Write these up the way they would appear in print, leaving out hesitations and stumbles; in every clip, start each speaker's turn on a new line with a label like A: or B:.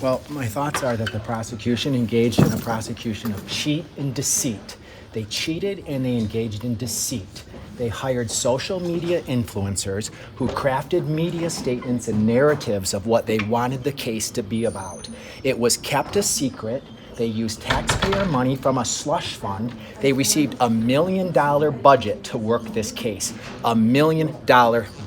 A: Well, my thoughts are that the prosecution engaged in a prosecution of cheat and deceit. They cheated and they engaged in deceit. They hired social media influencers who crafted media statements and narratives of what they wanted the case to be about. It was kept a secret. They used taxpayer money from a slush fund. They received $1 million budget to work this case. $1 million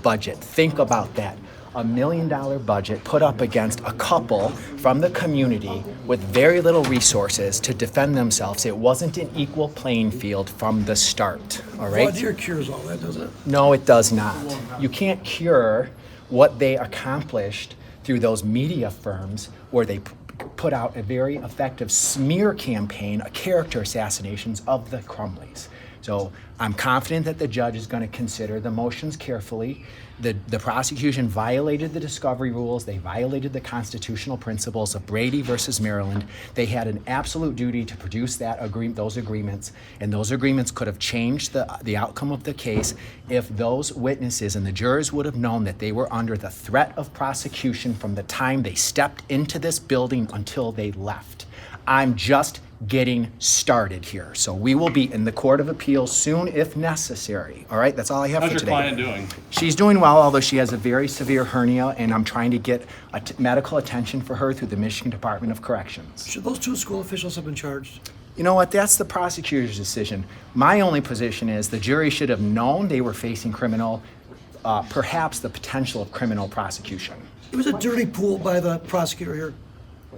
A: budget. Think about that. $1 million budget put up against a couple from the community with very little resources to defend themselves. It wasn't an equal playing field from the start, all right?
B: Voir dire cures all that, doesn't it?
A: No, it does not. You can't cure what they accomplished through those media firms where they put out a very effective smear campaign, character assassinations of the Crumbleys. So I'm confident that the judge is going to consider the motions carefully. The prosecution violated the discovery rules. They violated the constitutional principles of Brady versus Maryland. They had an absolute duty to produce those agreements, and those agreements could have changed the outcome of the case if those witnesses and the jurors would have known that they were under the threat of prosecution from the time they stepped into this building until they left. I'm just getting started here. So we will be in the Court of Appeals soon if necessary. All right, that's all I have for today.
C: How's your client doing?
A: She's doing well, although she has a very severe hernia, and I'm trying to get medical attention for her through the Michigan Department of Corrections.
B: Should those two school officials have been charged?
A: You know what? That's the prosecutor's decision. My only position is the jury should have known they were facing perhaps the potential of criminal prosecution.
B: It was a dirty pool by the prosecutor here.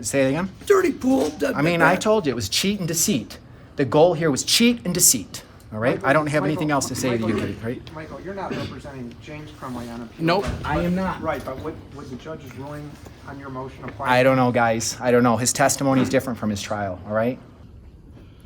A: Say it again?
B: Dirty pool.
A: I told you, it was cheat and deceit. The goal here was cheat and deceit, all right?
D: Michael,
A: I don't have anything else to say to you, right?
D: Michael, you're not representing James Crumbley on appeal.
A: Nope, I am not.
D: Right, but would the judge's ruling on your motion apply?
A: I don't know, guys. I don't know. His testimony is different from his trial, all right?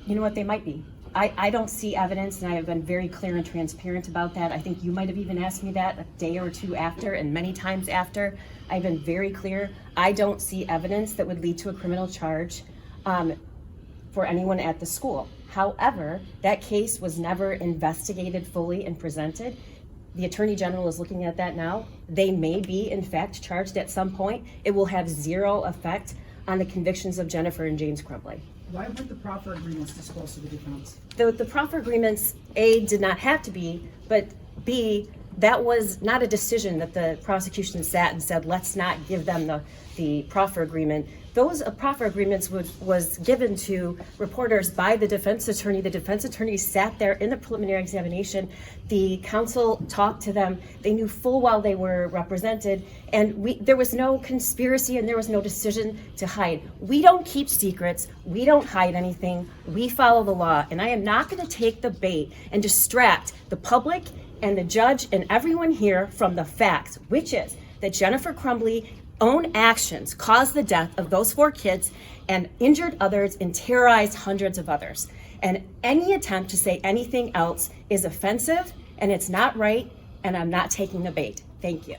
E: You know what, they might be. I don't see evidence, and I have been very clear and transparent about that. I think you might have even asked me that a day or two after, and many times after. I've been very clear. I don't see evidence that would lead to a criminal charge for anyone at the school. However, that case was never investigated fully and presented. The Attorney General is looking at that now. They may be, in fact, charged at some point. It will have zero effect on the convictions of Jennifer and James Crumbley.
F: Why weren't the proffer agreements disclosed to the defense?
E: The proffer agreements, A, did not have to be, but B, that was not a decision that the prosecution sat and said, let's not give them the proffer agreement. Those proffer agreements was given to reporters by the defense attorney. The defense attorney sat there in the preliminary examination. The counsel talked to them. They knew full well they were represented, and there was no conspiracy and there was no decision to hide. We don't keep secrets. We don't hide anything. We follow the law, and I am not going to take the bait and distract the public and the judge and everyone here from the facts, which is that Jennifer Crumbley own actions caused the death of those 4 kids and injured others and terrorized hundreds of others. And any attempt to say anything else is offensive, and it's not right, and I'm not taking the bait. Thank you.